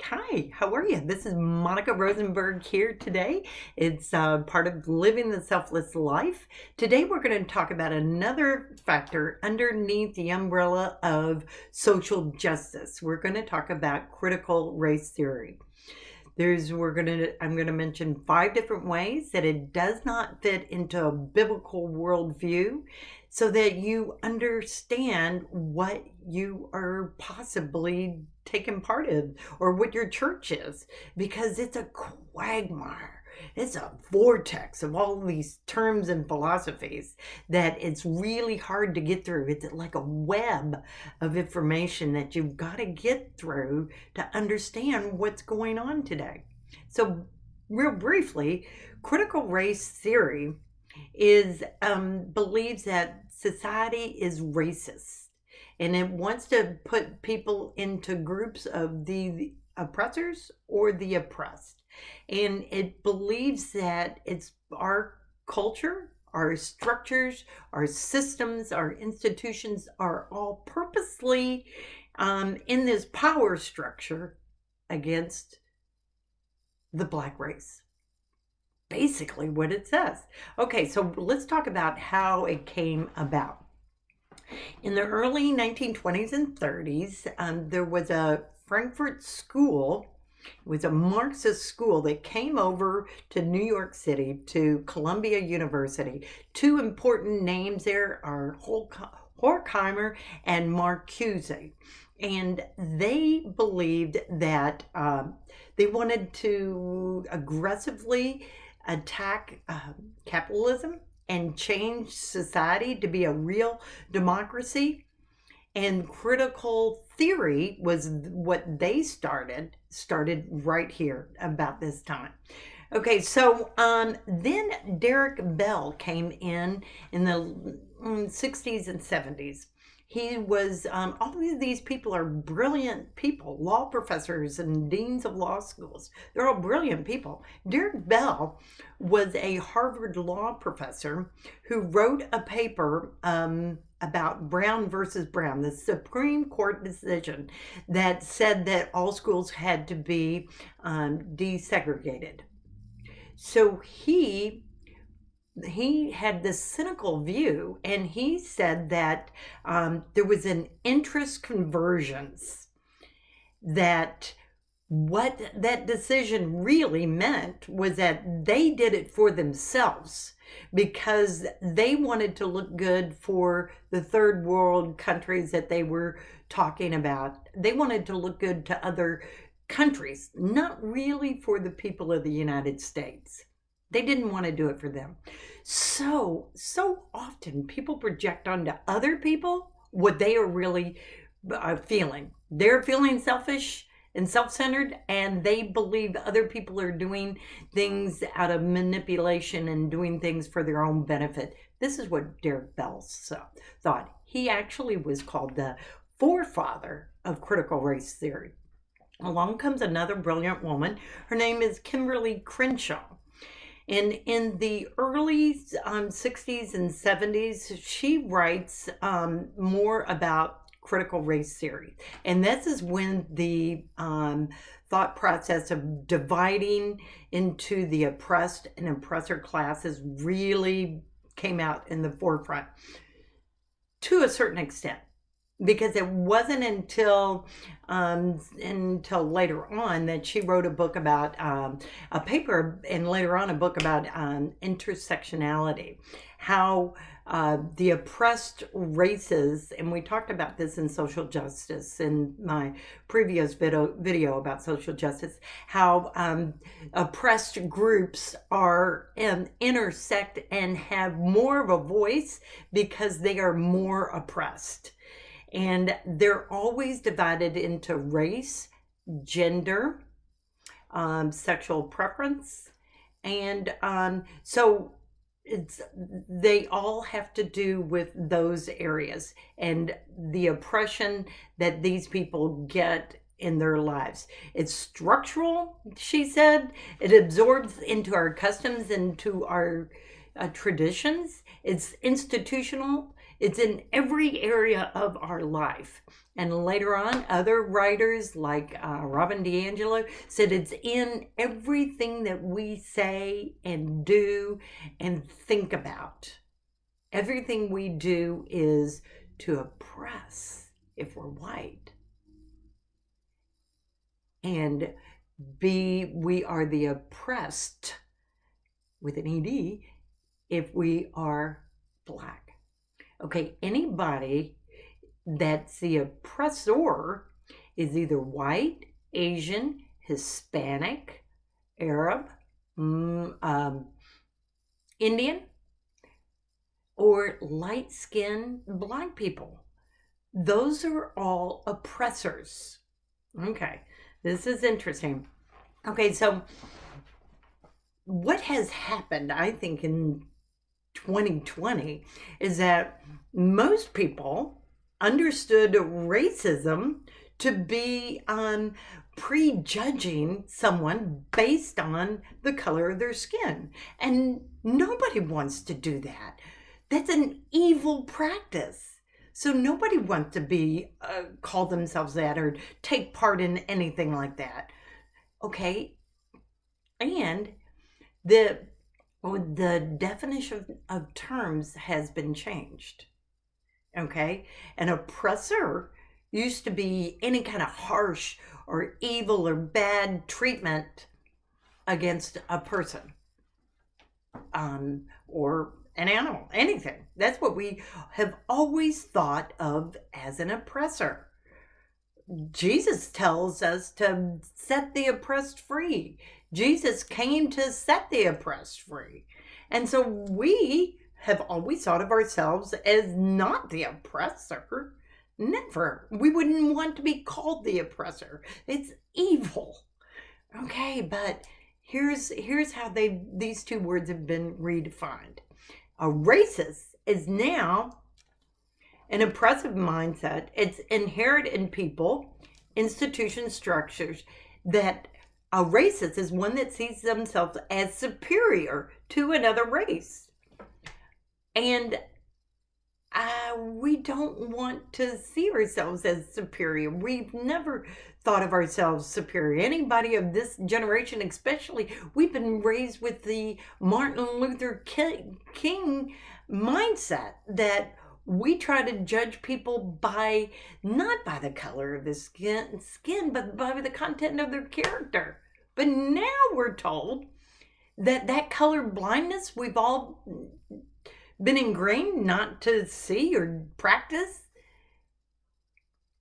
Hi, how are you? This is Monica Rosenberg here today. It's part of Living the Selfless Life. Today we're going to talk about another factor underneath the umbrella of social justice. We're going to talk about critical race theory. I'm going to mention 5 different ways that it does not fit into a biblical worldview so that you understand what you are possibly taking part in or what your church is, because it's a quagmire. It's a vortex of all these terms and philosophies that it's really hard to get through. It's like a web of information that you've got to get through to understand what's going on today. So, real briefly, critical race theory is believes that society is racist, and it wants to put people into groups of the oppressors or the oppressed, and it believes that it's our culture, our structures, our systems, our institutions are all purposely in this power structure against the black race. Basically what it says. Okay, so let's talk about how it came about. In the early 1920s and 30s, there was a Frankfurt school. It was a Marxist school that came over to New York City, to Columbia University. Two important names there are Horkheimer and Marcuse. And they believed that they wanted to aggressively attack capitalism and change society to be a real democracy. And critical theory was what they started right here about this time. Okay, so then Derek Bell came in the 60s and 70s. He was, all of these people are brilliant people, law professors and deans of law schools. They're all brilliant people. Derek Bell was a Harvard law professor who wrote a paper about Brown versus Brown, the Supreme Court decision that said that all schools had to be desegregated. So he had this cynical view, and he said that there was an interest convergence, that what that decision really meant was that they did it for themselves because they wanted to look good for the third world countries that they were talking about. They wanted to look good to other countries, not really for the people of the United States. They didn't want to do it for them. So often people project onto other people what they are really feeling. They're feeling selfish and self-centered, and they believe other people are doing things out of manipulation and doing things for their own benefit. This is what Derek Bell thought. He actually was called the forefather of critical race theory. Along comes another brilliant woman. Her name is Kimberly Crenshaw. And in the early 60s and 70s, she writes more about critical race theory. And this is when the thought process of dividing into the oppressed and oppressor classes really came out in the forefront to a certain extent. Because it wasn't until later on that she wrote a book about a paper, and later on a book about intersectionality, how the oppressed races, and we talked about this in social justice in my previous video about social justice, how oppressed groups are intersect and have more of a voice because they are more oppressed. And they're always divided into race, gender, sexual preference, and so they all have to do with those areas and the oppression that these people get in their lives. It's structural, she said. It absorbs into our customs, into our traditions. It's institutional. It's in every area of our life. And later on, other writers like Robin DiAngelo said it's in everything that we say and do and think about. Everything we do is to oppress if we're white. And we are the oppressed with an ED if we are Black. Okay, anybody that's the oppressor is either white, Asian, Hispanic, Arab, Indian, or light-skinned Black people. Those are all oppressors. Okay, this is interesting. Okay, so what has happened, I think, in 2020 is that most people understood racism to be prejudging someone based on the color of their skin. And nobody wants to do that. That's an evil practice. So nobody wants to be call themselves that or take part in anything like that. Okay? And the definition of terms has been changed. Okay? An oppressor used to be any kind of harsh or evil or bad treatment against a person or an animal, anything. That's what we have always thought of as an oppressor. Jesus tells us to set the oppressed free. Jesus came to set the oppressed free. And so we have always thought of ourselves as not the oppressor. Never. We wouldn't want to be called the oppressor. It's evil. Okay, but here's how these two words have been redefined. A racist is now an oppressive mindset. It's inherent in people, institution structures, that a racist is one that sees themselves as superior to another race. And we don't want to see ourselves as superior. We've never thought of ourselves superior. Anybody of this generation especially, we've been raised with the Martin Luther King mindset that we try to judge people by, not by the color of the skin, but by the content of their character. But now we're told that color blindness we've all been ingrained not to see or practice.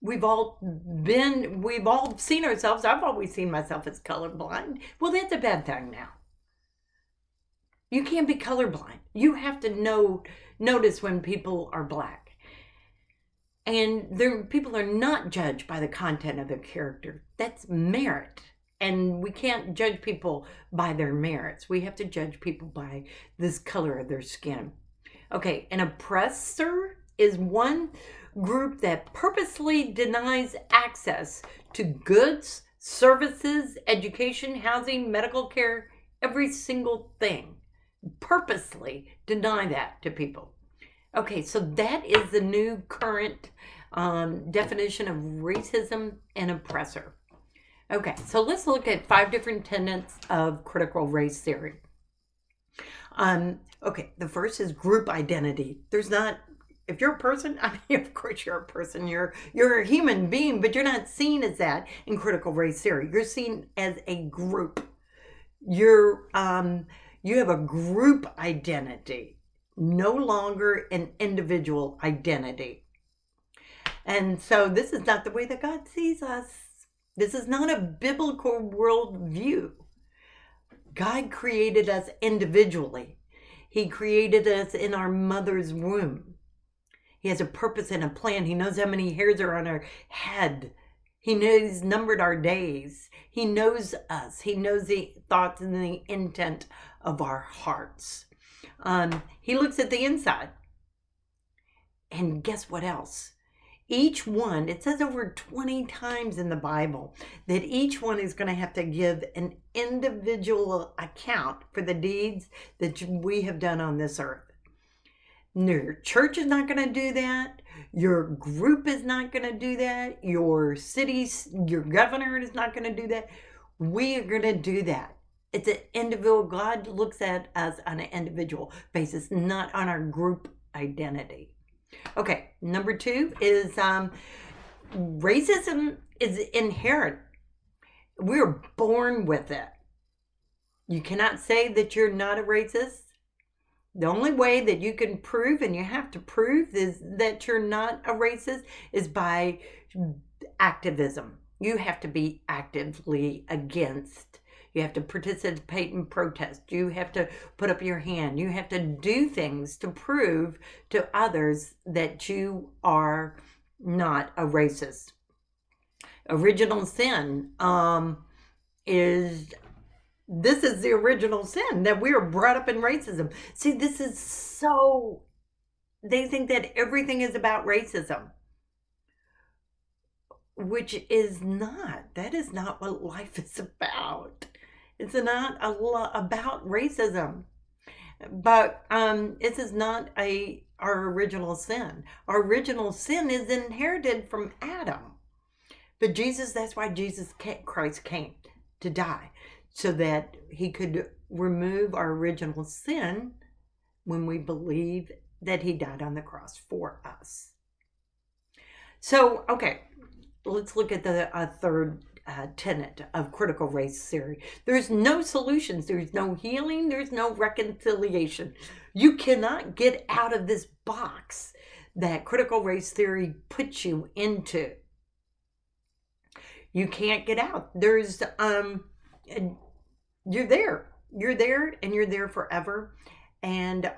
We've all seen ourselves. I've always seen myself as colorblind. Well, that's a bad thing now. You can't be colorblind. You have to notice when people are Black. And people are not judged by the content of their character. That's merit. And we can't judge people by their merits. We have to judge people by this color of their skin. Okay, an oppressor is one group that purposely denies access to goods, services, education, housing, medical care, every single thing. Purposely deny that to people. Okay, so that is the new current definition of racism and oppressor. Okay, so let's look at 5 different tenets of critical race theory. Okay, the first is group identity. If you're a person, I mean, of course you're a person, you're a human being, but you're not seen as that in critical race theory. You're seen as a group. You have a group identity, no longer an individual identity. And so this is not the way that God sees us. This is not a biblical worldview. God created us individually. He created us in our mother's womb. He has a purpose and a plan. He knows how many hairs are on our head. He knows numbered our days. He knows us. He knows the thoughts and the intent of our hearts. He looks at the inside. And guess what else? Each one, it says over 20 times in the Bible, that each one is going to have to give an individual account for the deeds that we have done on this earth. Your church is not going to do that. Your group is not going to do that. Your city's, your governor is not going to do that. We are going to do that. It's an individual. God looks at us on an individual basis, not on our group identity. Okay, number 2 is racism is inherent. We're born with it. You cannot say that you're not a racist. The only way that you can prove, and you have to prove, is that you're not a racist is by activism. You have to be actively against. You have to participate in protest. You have to put up your hand. You have to do things to prove to others that you are not a racist. Original sin is the original sin, that we are brought up in racism. See, this is so, they think that everything is about racism, which is not. That is not what life is about. It's not about racism. But this is not our original sin. Our original sin is inherited from Adam. But Jesus, that's why Christ came to die, so that he could remove our original sin when we believe that he died on the cross for us. So, okay, let's look at the third tenet of critical race theory. There's no solutions. There's no healing. There's no reconciliation. You cannot get out of this box that critical race theory puts you into. You can't get out. There's you're there and you're there forever, and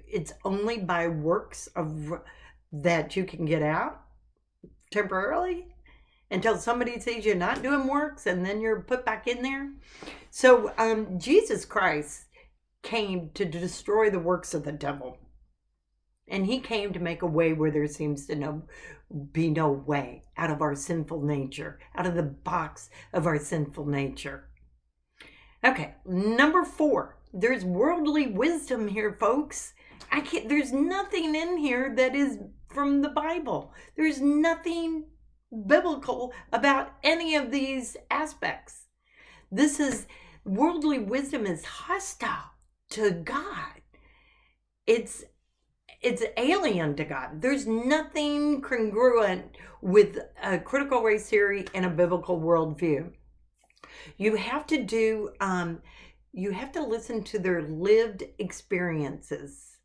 it's only by works of that you can get out temporarily, until somebody sees you're not doing works, and then you're put back in there. So Jesus Christ came to destroy the works of the devil, and he came to make a way where there seems to be no way, out of our sinful nature, out of the box of our sinful nature. Okay, number 4. There's worldly wisdom here, folks. There's nothing in here that is from the Bible. There's nothing biblical about any of these aspects. Worldly wisdom is hostile to God. It's alien to God. There's nothing congruent with a critical race theory and a biblical worldview. You have to listen to their lived experiences,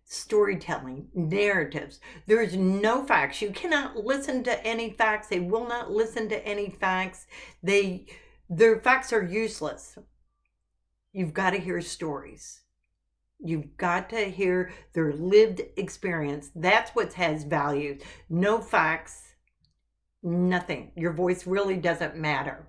storytelling, narratives. There's no facts. You cannot listen to any facts. They will not listen to any facts. Their facts are useless. You've got to hear stories. You've got to hear their lived experience. That's what has value. No facts, nothing. Your voice really doesn't matter.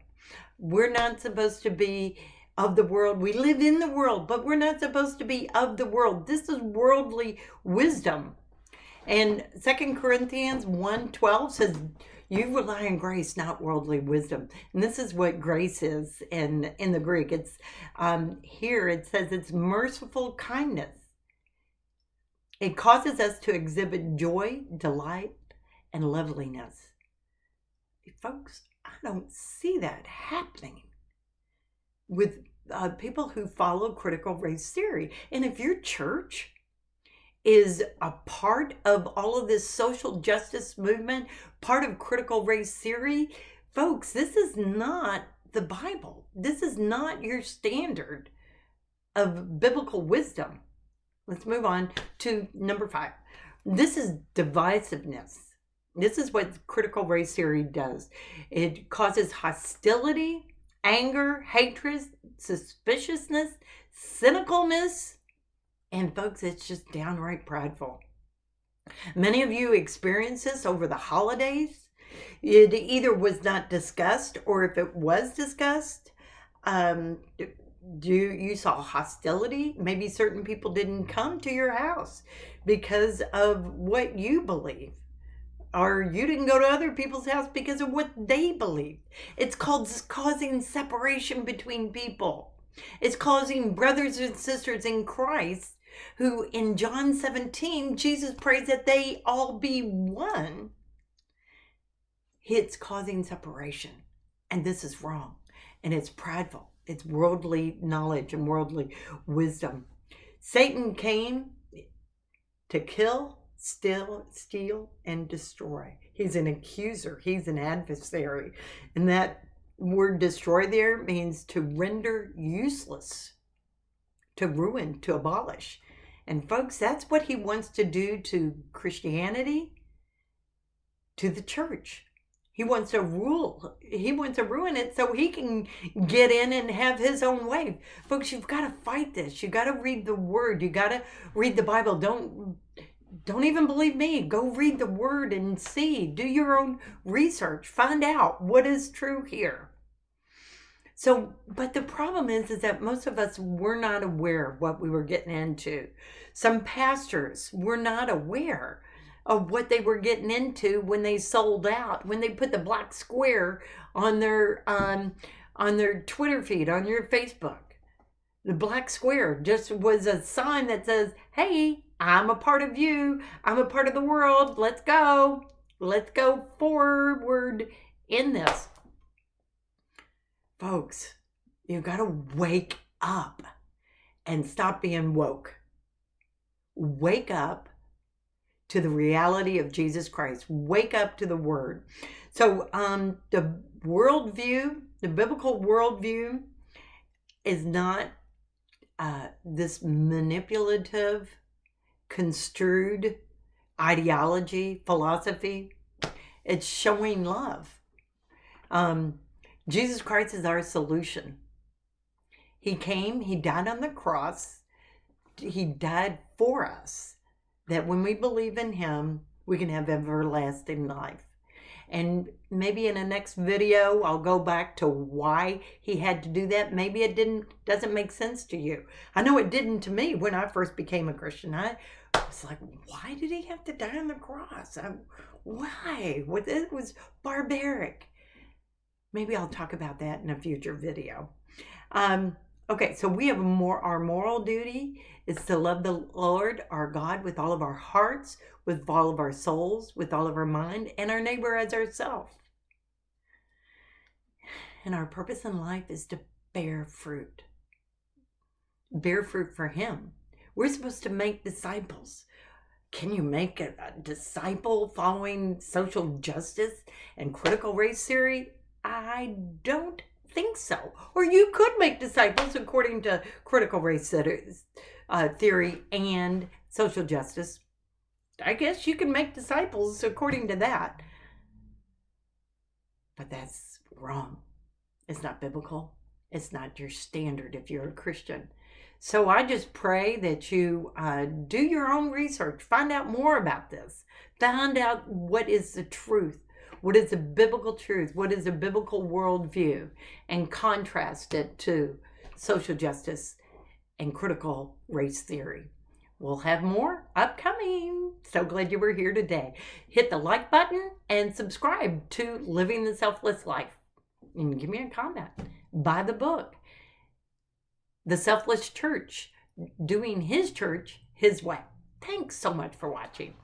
We're not supposed to be of the world. We live in the world, but we're not supposed to be of the world. This is worldly wisdom. And 2 Corinthians 1:12 says, you rely on grace, not worldly wisdom. And this is what grace is in the Greek. It's here it says it's merciful kindness. It causes us to exhibit joy, delight, and loveliness. Folks, I don't see that happening with people who follow critical race theory. And if your church is a part of all of this social justice movement, part of critical race theory, folks, this is not the Bible. This is not your standard of biblical wisdom. Let's move on to number 5. This is divisiveness. This is what critical race theory does. It causes hostility, anger, hatred, suspiciousness, cynicalness, and folks, it's just downright prideful. Many of you experience this over the holidays. It either was not discussed, or if it was discussed, you saw hostility. Maybe certain people didn't come to your house because of what you believe. Or you didn't go to other people's house because of what they believe. It's causing separation between people. It's causing brothers and sisters in Christ who in John 17, Jesus prays that they all be one. It's causing separation. And this is wrong. And it's prideful. It's worldly knowledge and worldly wisdom. Satan came to kill, steal, and destroy. He's an accuser. He's an adversary. And that word destroy there means to render useless, to ruin, to abolish. And folks, that's what he wants to do to Christianity, to the church. He wants to rule. He wants to ruin it so he can get in and have his own way. Folks, you've got to fight this. You got to read the word. You got to read the Bible. Don't even believe me. Go read the word and see. Do your own research. Find out what is true here. So, but the problem is that most of us were not aware of what we were getting into. Some pastors were not aware of what they were getting into when they sold out, when they put the black square on their Twitter feed, on your Facebook. The black square just was a sign that says, hey, I'm a part of you. I'm a part of the world. Let's go. Let's go forward in this. Folks, you've got to wake up and stop being woke. Wake up to the reality of Jesus Christ. Wake up to the word. So the worldview, the biblical worldview is not this manipulative, construed ideology, philosophy. It's showing love. Jesus Christ is our solution. He came, he died on the cross. He died for us, that when we believe in him, we can have everlasting life. And maybe in the next video, I'll go back to why he had to do that. Maybe it doesn't make sense to you. I know it didn't to me when I first became a Christian. I was like, why did he have to die on the cross? Why? It was barbaric. Maybe I'll talk about that in a future video. Okay, so we have our moral duty is to love the Lord, our God, with all of our hearts, with all of our souls, with all of our mind, and our neighbor as ourselves. And our purpose in life is to bear fruit. Bear fruit for him. We're supposed to make disciples. Can you make a disciple following social justice and critical race theory? I don't think so. Or you could make disciples according to critical race theory and social justice. I guess you can make disciples according to that. But that's wrong. It's not biblical. It's not your standard if you're a Christian. So I just pray that you do your own research. Find out more about this. Find out what is the truth. What is the biblical truth? What is the biblical worldview? And contrast it to social justice and critical race theory. We'll have more upcoming. So glad you were here today. Hit the like button and subscribe to Living the Selfless Life. And give me a comment. Buy the book. The Selfless Church, doing his church his way. Thanks so much for watching.